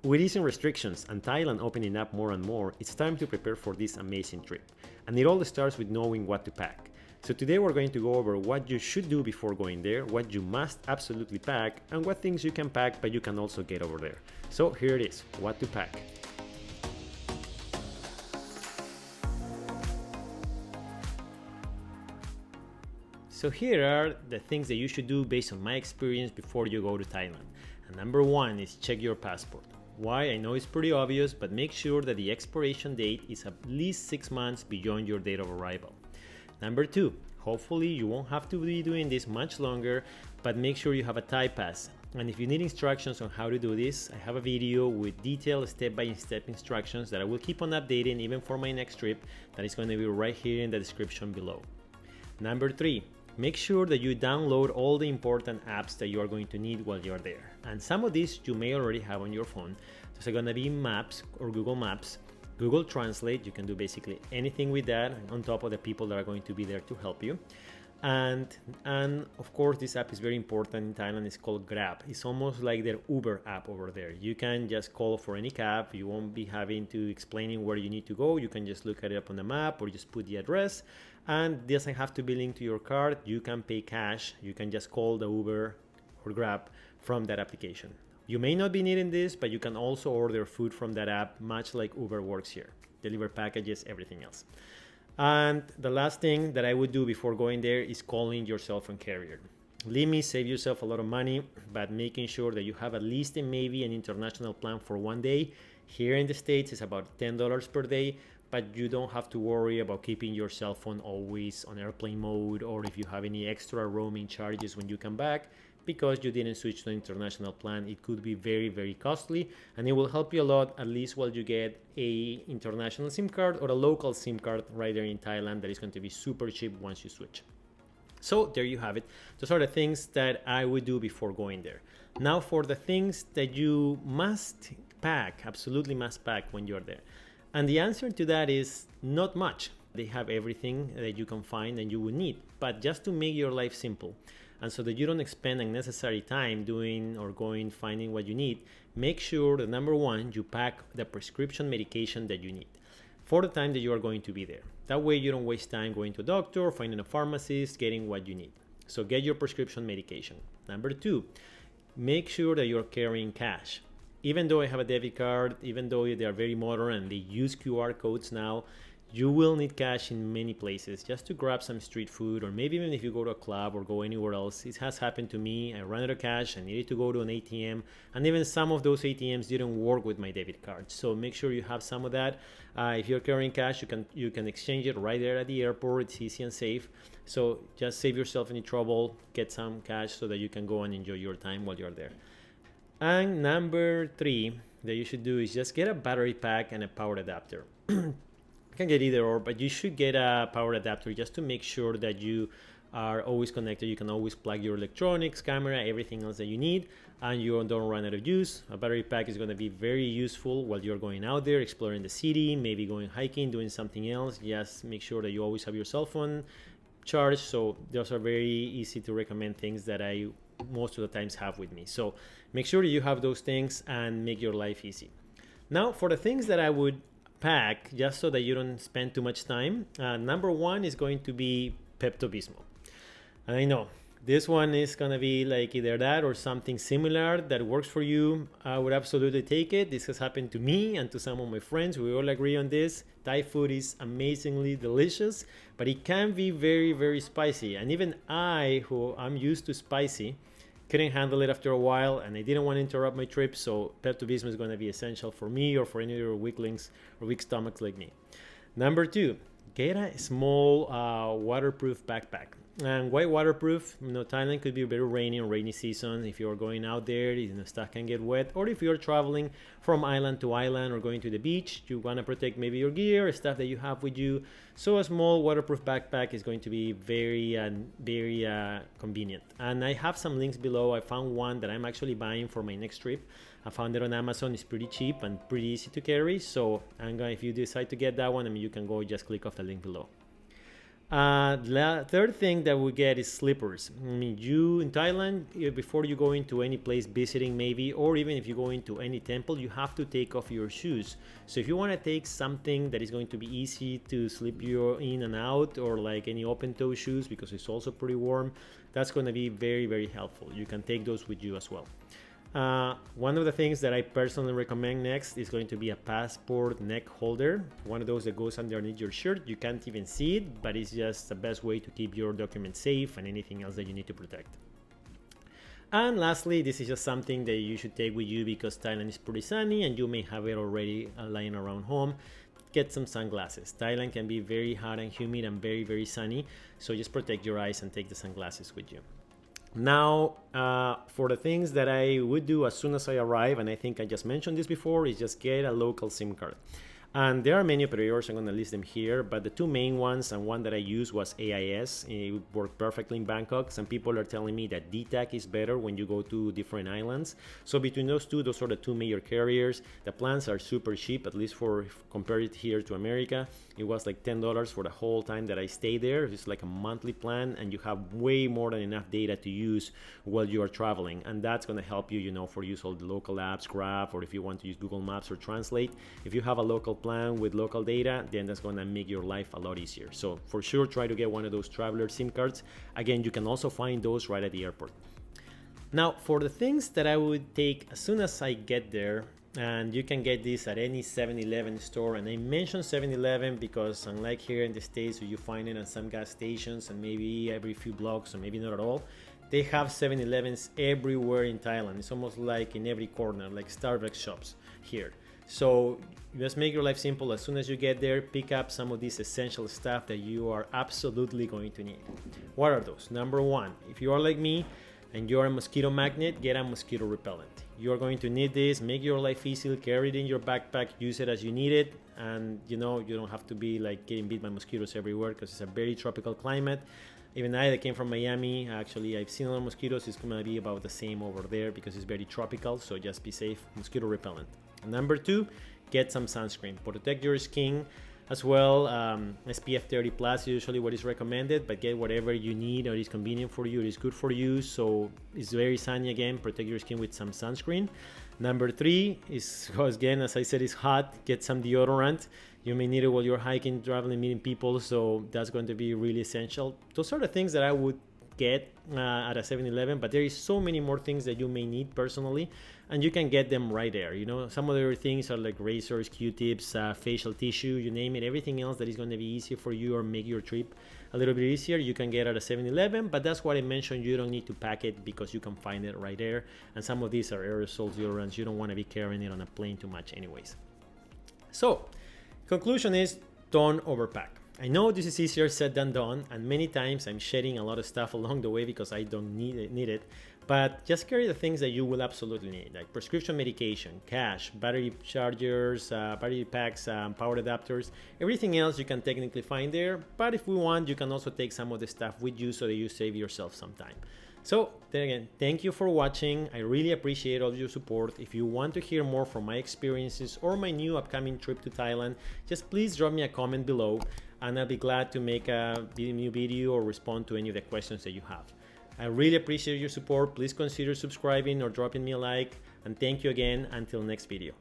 With easing restrictions and Thailand opening up more and more, it's time to prepare for this amazing trip. And it all starts with knowing what to pack. So today we're going to go over what you should do before going there, what you must absolutely pack, and what things you can pack but you can also get over there. So here it is, what to pack. So here are the things that you should do based on my experience before you go to Thailand. And number one is check your passport. Why? I know it's pretty obvious, but make sure that the expiration date is at least 6 months beyond your date of arrival. Number two, hopefully you won't have to be doing this much longer, but make sure you have a Thai pass. And if you need instructions on how to do this, I have a video with detailed step-by-step instructions that I will keep on updating even for my next trip, that is going to be right here in the description below. Number three, make sure that you download all the important apps that you are going to need while you're there. And some of these you may already have on your phone. There's going to be Maps or Google Maps, Google Translate. You can do basically anything with that on top of the people that are going to be there to help you. And of course, this app is very important in Thailand. It's called Grab. It's almost like their Uber app over there. You can just call for any cab. You won't be having to explaining where you need to go. You can just look at it up on the map or just put the address, and it doesn't have to be linked to your card. You can pay cash. You can just call the Uber or Grab from that application. You may not be needing this, but you can also order food from that app, much like Uber works here. Deliver packages, everything else. And the last thing that I would do before going there is calling your cell phone carrier. Believe me, save yourself a lot of money, but making sure that you have at least maybe an international plan for one day. Here in the States, it's about $10 per day, but you don't have to worry about keeping your cell phone always on airplane mode, or if you have any extra roaming charges when you come back, because you didn't switch to an international plan. It could be very, very costly, and it will help you a lot, at least while you get a international SIM card or a local SIM card right there in Thailand that is going to be super cheap once you switch. So there you have it. Those are the things that I would do before going there. Now for the things that you must pack, absolutely must pack when you're there. And the answer to that is not much. They have everything that you can find and you would need, but just to make your life simple, and so that you don't expend unnecessary time doing or going finding what you need, make sure that number one, you pack the prescription medication that you need for the time that you are going to be there. That way you don't waste time going to a doctor, finding a pharmacist, getting what you need. So get your prescription medication. Number two, make sure that you're carrying cash. Even though I have a debit card, even though they are very modern and they use QR codes now, you will need cash in many places just to grab some street food, or maybe even if you go to a club or go anywhere else. It has happened to me. I ran out of cash. I needed to go to an ATM, and even some of those ATMs didn't work with my debit card. So make sure you have some of that. If you're carrying cash, you can exchange it right there at the airport. It's easy and safe. So just save yourself any trouble. Get some cash so that you can go and enjoy your time while you're there. And number three that you should do is just get a battery pack and a power adapter. You can get either or, but you should get a power adapter just to make sure that you are always connected. You can always plug your electronics, camera, everything else that you need, and you don't run out of use. A battery pack is going to be very useful while you're going out there, exploring the city, maybe going hiking, doing something else. Just make sure that you always have your cell phone charged. So those are very easy to recommend things that I most of the times have with me. So make sure that you have those things and make your life easy. Now for the things that I would pack just so that you don't spend too much time, number one is going to be Pepto-Bismol. And I know this one is gonna be like either that or something similar that works for you. I would absolutely take it. This has happened to me and to some of my friends. We all agree on this. Thai food is amazingly delicious, but it can be very, very spicy. And even I, who I'm used to spicy, couldn't handle it after a while, and I didn't want to interrupt my trip, so Pepto-Bismol is going to be essential for me or for any other weaklings or weak stomachs like me. Number two, get a small waterproof backpack. And why waterproof? Thailand could be very rainy on rainy season. If you're going out there, stuff can get wet. Or if you're traveling from island to island or going to the beach, you want to protect maybe your gear, stuff that you have with you. So a small waterproof backpack is going to be very convenient. And I have some links below. I found one that I'm actually buying for my next trip. I found it on Amazon. It's pretty cheap and pretty easy to carry. So if you decide to get that one, you can go just click off the link below. The third thing that we get is slippers. I mean, you in Thailand, before you go into any place visiting maybe, or even if you go into any temple, you have to take off your shoes. So if you want to take something that is going to be easy to slip you in and out, or like any open toe shoes, because it's also pretty warm, that's going to be very, very helpful. You can take those with you as well. One of the things that I personally recommend next is going to be a passport neck holder, one of those that goes underneath your shirt. You can't even see it, but it's just the best way to keep your documents safe and anything else that you need to protect. And lastly, this is just something that you should take with you because Thailand is pretty sunny and you may have it already lying around home. Get some sunglasses. Thailand can be very hot and humid and very, very sunny, so just protect your eyes and take the sunglasses with you. Now, for the things that I would do as soon as I arrive, and I think I just mentioned this before, is just get a local SIM card. And there are many operators, I'm going to list them here, but the two main ones and one that I used was AIS. It worked perfectly in Bangkok. Some people are telling me that DTAC is better when you go to different islands. So between those two, those are the two major carriers. The plans are super cheap, at least for compared it here to America. It was like $10 for the whole time that I stayed there. It's like a monthly plan, and you have way more than enough data to use while you are traveling. And that's going to help you, you know, for use all the local apps, Grab, or if you want to use Google Maps or Translate. If you have a local plan with local data, then that's going to make your life a lot easier. So for sure, try to get one of those traveler SIM cards. Again, you can also find those right at the airport. Now, for the things that I would take as soon as I get there, and you can get this at any 7-Eleven store, and I mention 7-Eleven because unlike here in the States where you find it at some gas stations and maybe every few blocks or maybe not at all, they have 7-Elevens everywhere in Thailand. It's almost like in every corner, like Starbucks shops here. So just make your life simple. As soon as you get there, pick up some of these essential stuff that you are absolutely going to need. What are those? Number one, if you are like me and you're a mosquito magnet, get a mosquito repellent. You're going to need this. Make your life easy. Carry it in your backpack. Use it as you need it. And you know, you don't have to be like getting bit by mosquitoes everywhere because it's a very tropical climate. Even I that came from Miami, actually, I've seen a lot of mosquitoes. It's going to be about the same over there because it's very tropical. So just be safe. Mosquito repellent. And number two, get some sunscreen. Protect your skin as well. SPF 30 plus is usually what is recommended, but get whatever you need or is convenient for you, it is good for you. So it's very sunny again, protect your skin with some sunscreen. Number three is, again, as I said, it's hot, get some deodorant. You may need it while you're hiking, traveling, meeting people, so that's going to be really essential. Those are the things that I would get at a 7-Eleven, but there is so many more things that you may need personally, and you can get them right there. You know, some other things are like razors, Q-tips, facial tissue, you name it. Everything else that is going to be easier for you or make your trip a little bit easier, you can get at a 7-Eleven, but that's what I mentioned. You don't need to pack it because you can find it right there, and some of these are aerosol deodorants. You don't want to be carrying it on a plane too much anyways. So conclusion is, don't overpack. I know this is easier said than done, and many times I'm shedding a lot of stuff along the way because I don't need it. But just carry the things that you will absolutely need, like prescription medication, cash, battery chargers, battery packs, power adapters. Everything else you can technically find there, but if we want, you can also take some of the stuff with you so that you save yourself some time. So then again, thank you for watching. I really appreciate all your support. If you want to hear more from my experiences or my new upcoming trip to Thailand, just please drop me a comment below, and I'll be glad to make a new video or respond to any of the questions that you have. I really appreciate your support. Please consider subscribing or dropping me a like, and thank you again. Until next video.